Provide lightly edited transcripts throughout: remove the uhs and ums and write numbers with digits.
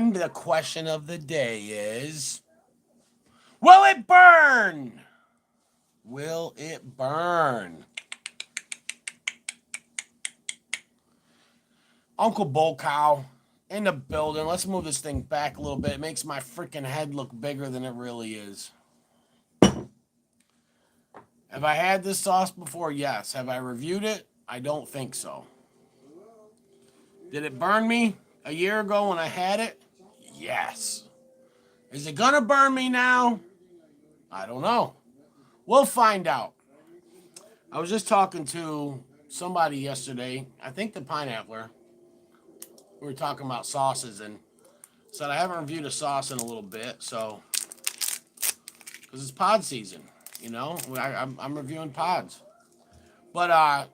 And the question of the day is, will it burn? Will it burn? Uncle Bull Cow in the building. Let's move this thing back a little bit. It makes my freaking head look bigger than it really is. Have I had this sauce before? Yes. Have I reviewed it? I don't think so. Did it burn me a year ago when I had it? Yes. Is it gonna burn me now? I don't know. We'll find out. I was just talking to somebody yesterday. I think the Pineappler. We were talking about sauces and said I haven't reviewed a sauce in a little bit, so because it's pod season, you know. I'm reviewing pods, but I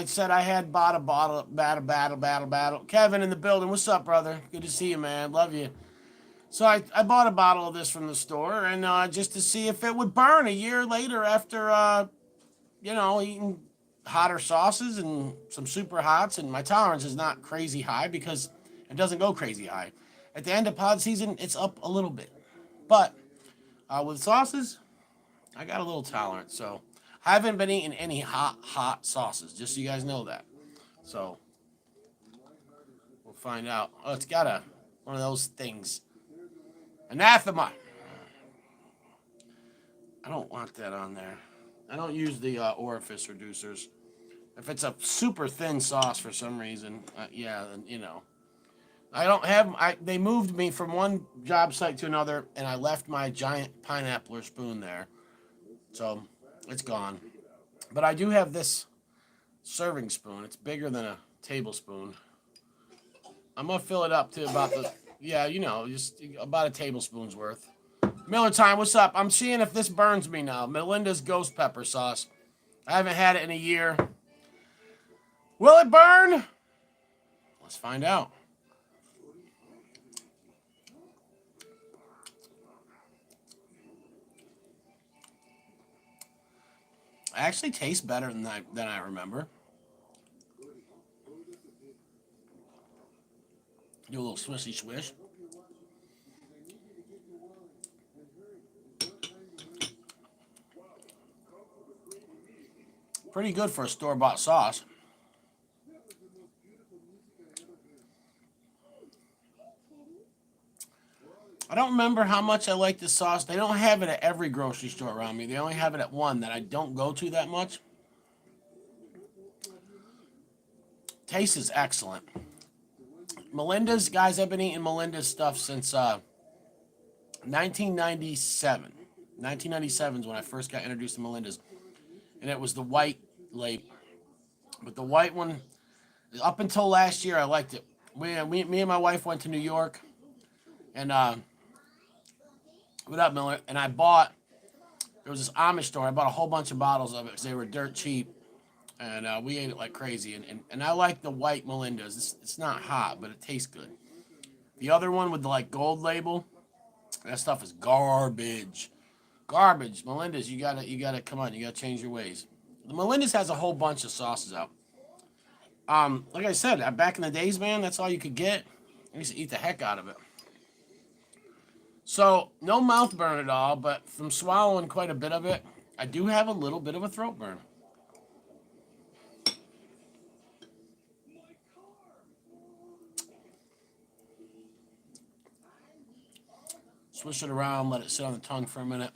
said I had bought a battle. Kevin in the building. What's up, brother? Good to see you, man. Love you. So I bought a bottle of this from the store, and just to see if it would burn a year later after, eating hotter sauces and some super hots. And my tolerance is not crazy high because it doesn't go crazy high. At the end of pod season, it's up a little bit. But with sauces, I got a little tolerance. So I haven't been eating any hot sauces, just so you guys know that. So we'll find out. Oh, it's got one of those things. Anathema. I don't want that on there. I don't use the orifice reducers. If it's a super thin sauce for some reason, then I don't have. They moved me from one job site to another, and I left my giant pineappler spoon there, so it's gone. But I do have this serving spoon. It's bigger than a tablespoon. I'm gonna fill it up to about just about a tablespoon's worth. Miller time, what's up? I'm seeing if this burns me now. Melinda's ghost pepper sauce. I haven't had it in a year. Will it burn? Let's find out. It actually tastes better than I remember. Do a little swishy swish. Pretty good for a store-bought sauce. I don't remember how much I like this sauce. They don't have it at every grocery store around me. They only have it at one that I don't go to that much. Taste is excellent. Melinda's, guys, I've been eating Melinda's stuff since 1997. 1997 is when I first got introduced to Melinda's. And it was the white label. But the white one, up until last year, I liked it. Me and my wife went to New York. And, what up, Miller? And there was this Amish store. I bought a whole bunch of bottles of it because they were dirt cheap. And we ate it like crazy. And I like the white Melinda's. It's not hot, but it tastes good. The other one with the gold label, that stuff is garbage. Garbage. Melinda's, you gotta come on. You gotta change your ways. The Melinda's has a whole bunch of sauces out. Like I said, back in the days, man, that's all you could get. I used to eat the heck out of it. So, no mouth burn at all, but from swallowing quite a bit of it, I do have a little bit of a throat burn. Swish it around, let it sit on the tongue for a minute.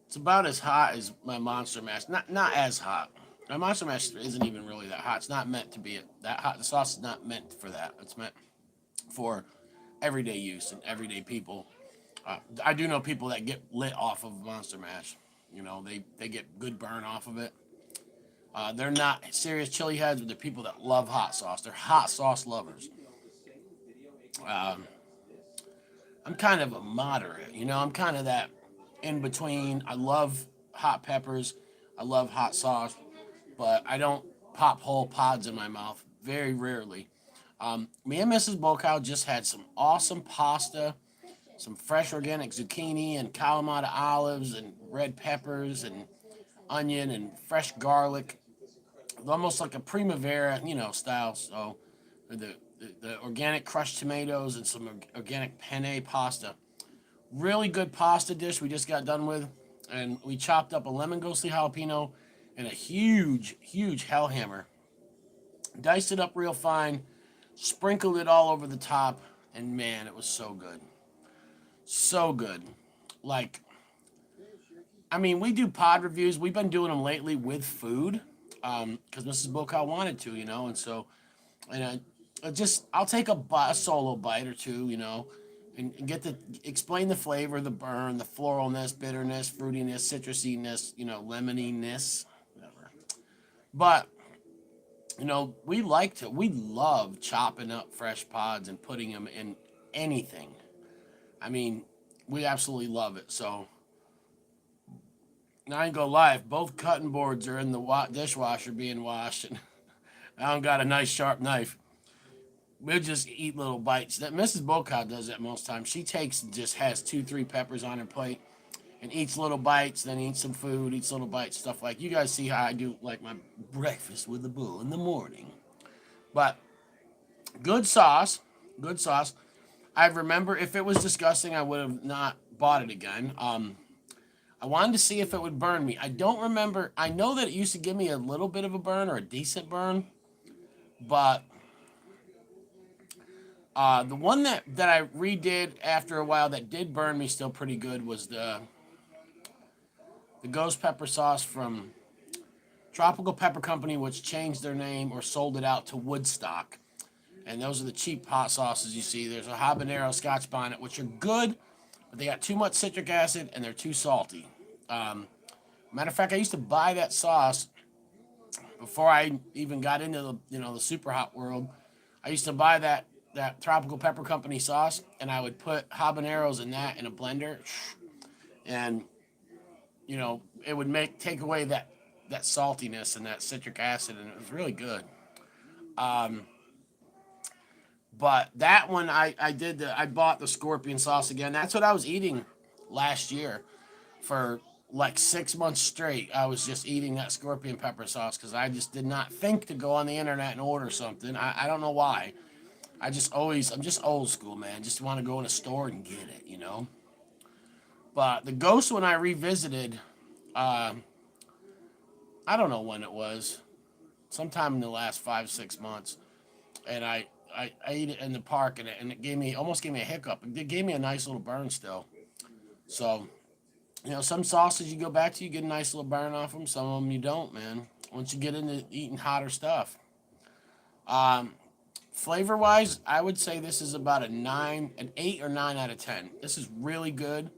It's about as hot as my Monster Mash. Not as hot. My Monster Mash isn't even really that hot. It's not meant to be that hot. The sauce is not meant for that. It's meant for everyday use and everyday people. I do know people that get lit off of Monster Mash. They get good burn off of it. They're not serious chili heads, but they're people that love hot sauce. They're hot sauce lovers. I'm kind of a moderate. I'm kind of that in between. I love hot peppers. I love hot sauce, but I don't pop whole pods in my mouth. Very rarely. Me and Mrs. Bokow just had some awesome pasta some fresh organic zucchini and Kalamata olives and red peppers and onion and fresh garlic, almost like a primavera, style. So the organic crushed tomatoes and some organic penne pasta. Really good pasta dish we just got done with, and we chopped up a lemon ghostly jalapeno and a huge hellhammer. Diced it up real fine, sprinkled it all over the top, and man, it was so good. So good. Like, I mean, we do pod reviews. We've been doing them lately with food, because Mrs. Bocal wanted to, and so, and I'll take a solo bite or two, and get to explain the flavor, the burn, the floralness, bitterness, fruitiness, citrusiness, lemoniness, whatever. But we love chopping up fresh pods and putting them in anything. I mean, we absolutely love it. So, now I ain't gonna lie, if both cutting boards are in the dishwasher being washed, and I don't got a nice sharp knife, we'll just eat little bites. That Mrs. Bocow does that most times. She takes just has 2, 3 peppers on her plate and eats little bites, then eats some food, eats little bites, stuff like you guys see how I do like my breakfast with the bull in the morning. But good sauce, good sauce. I remember if it was disgusting, I would have not bought it again. I wanted to see if it would burn me. I don't remember. I know that it used to give me a little bit of a burn or a decent burn, but the one that I redid after a while that did burn me still pretty good was the ghost pepper sauce from Tropical Pepper Company, which changed their name or sold it out to Woodstock. And those are the cheap hot sauces you see. There's a habanero Scotch bonnet, which are good, but they got too much citric acid and they're too salty. Matter of fact, I used to buy that sauce before I even got into the super hot world. I used to buy that Tropical Pepper Company sauce, and I would put habaneros in that in a blender, and it would take away that saltiness and that citric acid, and it was really good. But that one I bought the scorpion sauce again. That's what I was eating last year for like 6 months straight. I was just eating that scorpion pepper sauce because I just did not think to go on the internet and order something. I don't know why. I'm just old school, man. Just want to go in a store and get it. But the ghost one I revisited, I don't know when it was, sometime in the last 5, 6 months, and I ate it in the park, and it almost gave me a hiccup. It gave me a nice little burn still. So, some sauces you go back to, you get a nice little burn off them. Some of them you don't, man. Once you get into eating hotter stuff. Flavor wise, I would say this is about an 8 or 9 out of 10. This is really good,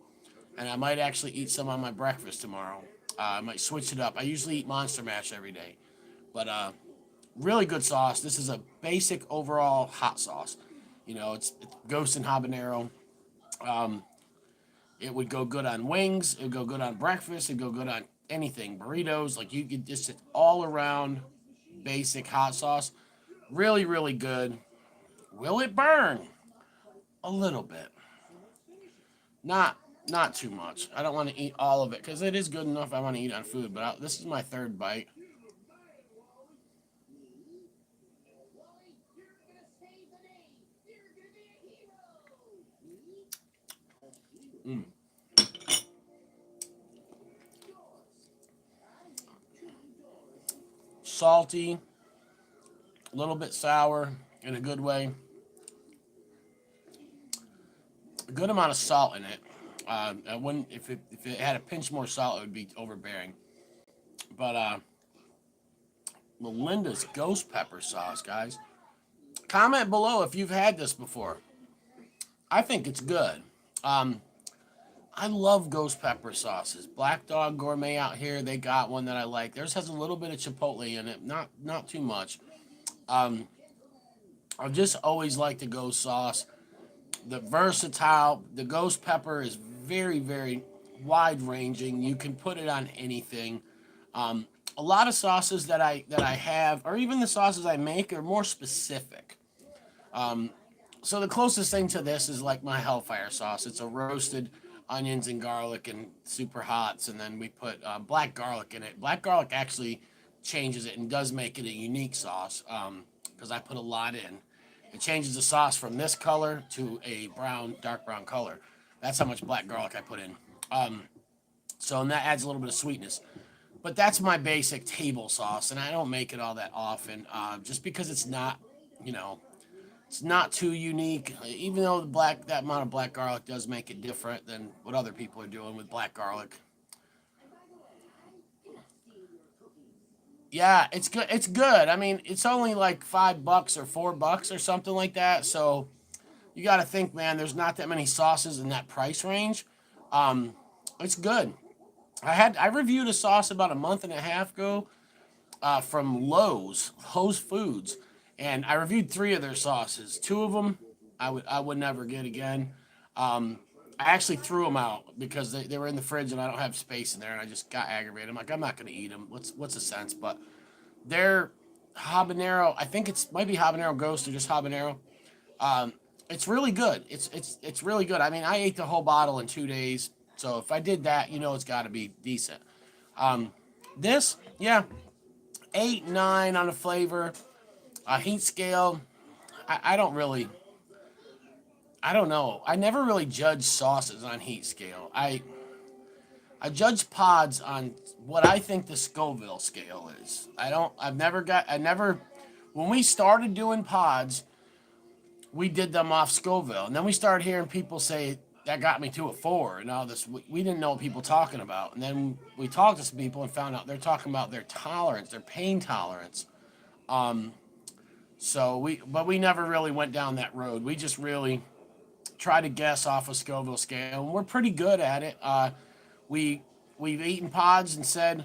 and I might actually eat some on my breakfast tomorrow. I might switch it up. I usually eat Monster Mash every day, but really good sauce. This is a basic overall hot sauce. It's ghost and habanero. It would go good on wings. It would go good on breakfast. It would go good on anything, burritos. Like you could just all around basic hot sauce. Really, really good. Will it burn? A little bit. Not too much. I don't want to eat all of it because it is good enough. I want to eat on food, but this is my third bite. Mm. Salty, a little bit sour in a good way. A good amount of salt in it. I wouldn't if it had a pinch more salt, it would be overbearing. But Melinda's ghost pepper sauce, guys. Comment below if you've had this before. I think it's good. I love ghost pepper sauces. Black Dog Gourmet out here, they got one that I like. Theirs has a little bit of chipotle in it, not too much. I just always like the ghost sauce. The ghost pepper is very, very wide ranging. You can put it on anything. A lot of sauces that I have, or even the sauces I make, are more specific. So the closest thing to this is like my Hellfire sauce. It's a roasted onions and garlic and super hots, and then we put black garlic in it. Black garlic actually changes it and does make it a unique sauce because I put a lot in. It changes the sauce from this color to a brown, dark brown color. That's how much black garlic I put in. So and that adds a little bit of sweetness. But that's my basic table sauce, and I don't make it all that often, just because it's not, you know, it's not too unique. Even though that amount of black garlic does make it different than what other people are doing with black garlic. Yeah, it's good. It's good. I mean, it's only like $5 or $4 or something like that. So you got to think, man. There's not that many sauces in that price range. Um, it's good. I reviewed a sauce about a month and a half ago from Lowe's Foods, and I reviewed three of their sauces. Two of them I would never get again. Um, I actually threw them out because they were in the fridge and I don't have space in there, and I just got aggravated. I'm like, I'm not gonna eat them. What's the sense? But they're habanero. I think it's might be habanero ghost or just habanero. Um, it's really good. It's really good. I mean, I ate the whole bottle in 2 days. So if I did that, it's got to be decent. Um, this, yeah, 8, 9 on a flavor. Heat scale. I don't really. I don't know. I never really judge sauces on heat scale. I judge pods on what I think the Scoville scale is. I don't. I've never got. I never. When we started doing pods, we did them off Scoville, and then we started hearing people say that got me to a 4 and all this. We didn't know what people talking about, and then we talked to some people and found out they're talking about their tolerance, their pain tolerance. Um, but we never really went down that road. We just really try to guess off a Scoville scale, and we're pretty good at it. We we've eaten pods and said,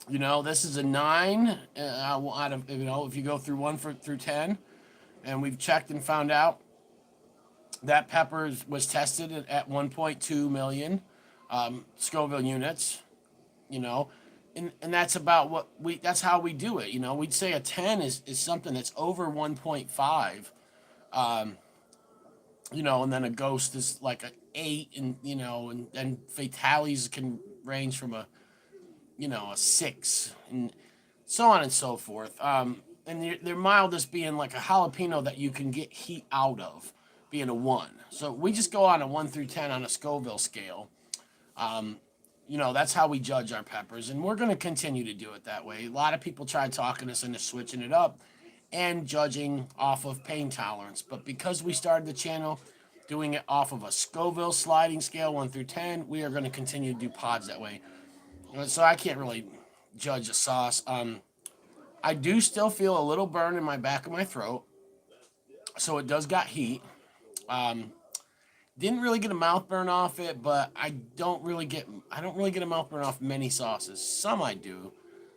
this is a 9 out of if you go through through 10, and we've checked and found out that pepper was tested at 1.2 million Scoville units. You know, and that's about that's how we do it. We'd say a 10 is something that's over 1.5. Um, and then a ghost is like an 8, and fatalities can range from a 6, and so on and so forth. And their mildest being like a jalapeno that you can get heat out of, being a 1. So we just go on a 1 through 10 on a Scoville scale. Um, that's how we judge our peppers, and we're going to continue to do it that way. A lot of people try talking us into switching it up and judging off of pain tolerance, but because we started the channel doing it off of a Scoville sliding scale 1 through 10, we are going to continue to do pods that way. So I can't really judge a sauce. I do still feel a little burn in my back of my throat, so it does got heat. Um, didn't really get a mouth burn off it, but I don't really get a mouth burn off many sauces. Some I do,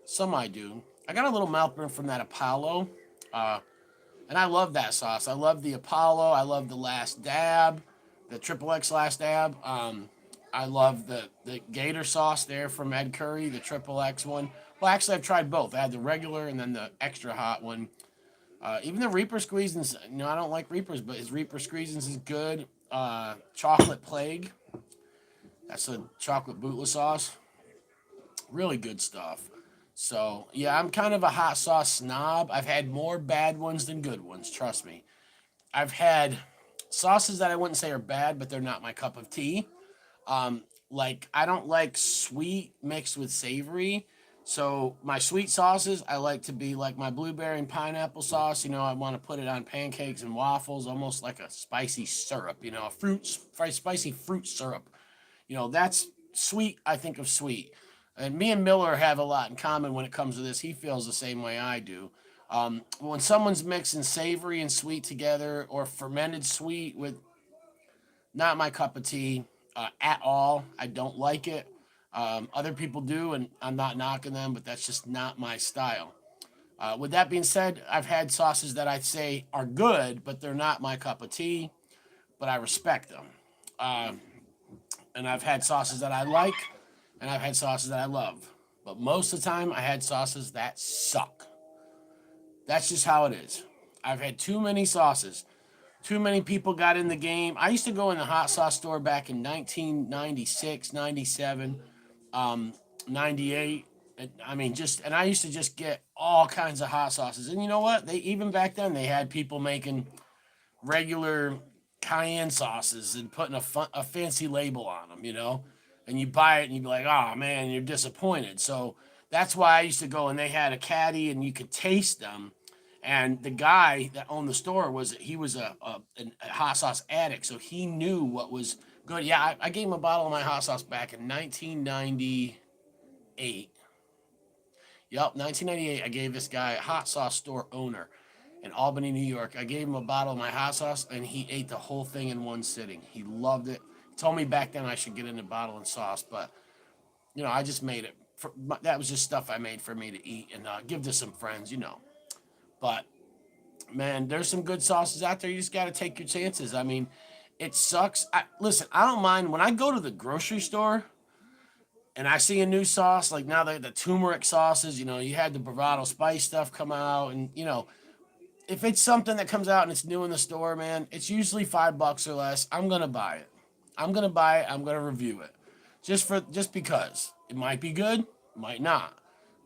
some I do. I got a little mouth burn from that Apollo, and I love that sauce. I love the Apollo. I love the Last Dab, the Triple X Last Dab. I love the Gator sauce there from Ed Curry, the Triple X one. Well, actually, I've tried both. I had the regular and then the extra hot one. Even the Reaper Squeezins, I don't like Reapers, but his Reaper Squeezins is good. Chocolate Plague, that's a chocolate bootleg sauce. Really good stuff. So, yeah, I'm kind of a hot sauce snob. I've had more bad ones than good ones, trust me. I've had sauces that I wouldn't say are bad, but they're not my cup of tea. Like I don't like sweet mixed with savory. So my sweet sauces, I like to be like my blueberry and pineapple sauce. I want to put it on pancakes and waffles, almost like a spicy syrup. Spicy fruit syrup. That's sweet. I think of sweet. And me and Miller have a lot in common when it comes to this. He feels the same way I do. When someone's mixing savory and sweet together, or fermented sweet with not my cup of tea at all. I don't like it. Other people do, and I'm not knocking them, but that's just not my style. With that being said, I've had sauces that I'd say are good, but they're not my cup of tea, but I respect them. Um, and I've had sauces that I like, and I've had sauces that I love. But most of the time, I had sauces that suck. That's just how it is. I've had too many sauces. Too many people got in the game. I used to go in the hot sauce store back in 1996, 97, 98. I mean, and I used to just get all kinds of hot sauces. And you know what? They even back then they had people making regular cayenne sauces and putting a fancy label on them, and you buy it and you'd be like, oh man, you're disappointed. So that's why I used to go and they had a caddy and you could taste them. And the guy that owned the store was a hot sauce addict, so he knew what was good. Yeah, I gave him a bottle of my hot sauce back in 1998. Yep, 1998. I gave this guy, a hot sauce store owner in Albany, New York. I gave him a bottle of my hot sauce, and he ate the whole thing in one sitting. He loved it. He told me back then I should get into bottle and sauce, but I just made it. That was just stuff I made for me to eat and give to some friends. But man, there's some good sauces out there. You just got to take your chances. I mean, it sucks. Listen, I don't mind when I go to the grocery store and I see a new sauce, like now the turmeric sauces, you had the bravado spice stuff come out, and if it's something that comes out and it's new in the store, man, it's usually $5 or less. I'm gonna buy it. I'm gonna buy it. I'm gonna review it, just because it might be good, might not,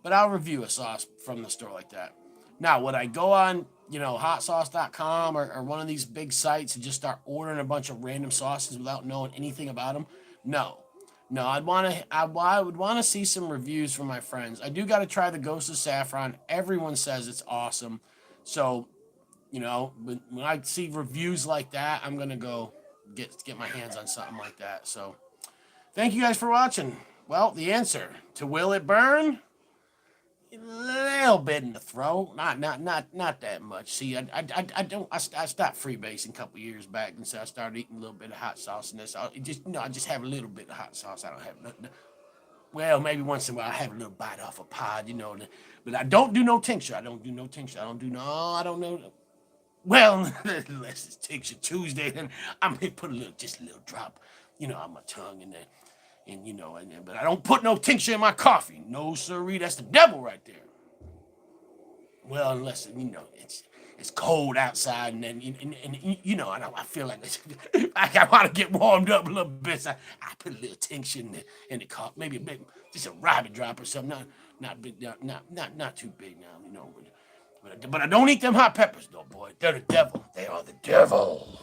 but I'll review a sauce from the store like that. Now, would I go on hotsauce.com or one of these big sites and just start ordering a bunch of random sauces without knowing anything about them? No. No, I would want to see some reviews from my friends. I do got to try the Ghost of Saffron. Everyone says it's awesome. So, when I see reviews like that, I'm going to go get my hands on something like that. So, thank you guys for watching. Well, the answer to will it burn? A little bit in the throat, not that much. See, I stopped freebasing a couple years back, and so I started eating a little bit of hot sauce and this. I just have a little bit of hot sauce. I don't have nothing. Well, maybe once in a while I have a little bite off a pod. But I don't do no tincture. I don't do no tincture. I don't know. Well, unless it's tincture Tuesday, then I'm gonna put just a little drop, on my tongue and then. But I don't put no tincture in my coffee. No, sirree, that's the devil right there. Well, unless it's cold outside, and then and I feel like I want to get warmed up a little bit. So I put a little tincture in the coffee, maybe just a rabbit drop or something. Not big, not too big now, but I don't eat them hot peppers though, boy. They're the devil. They are the devil.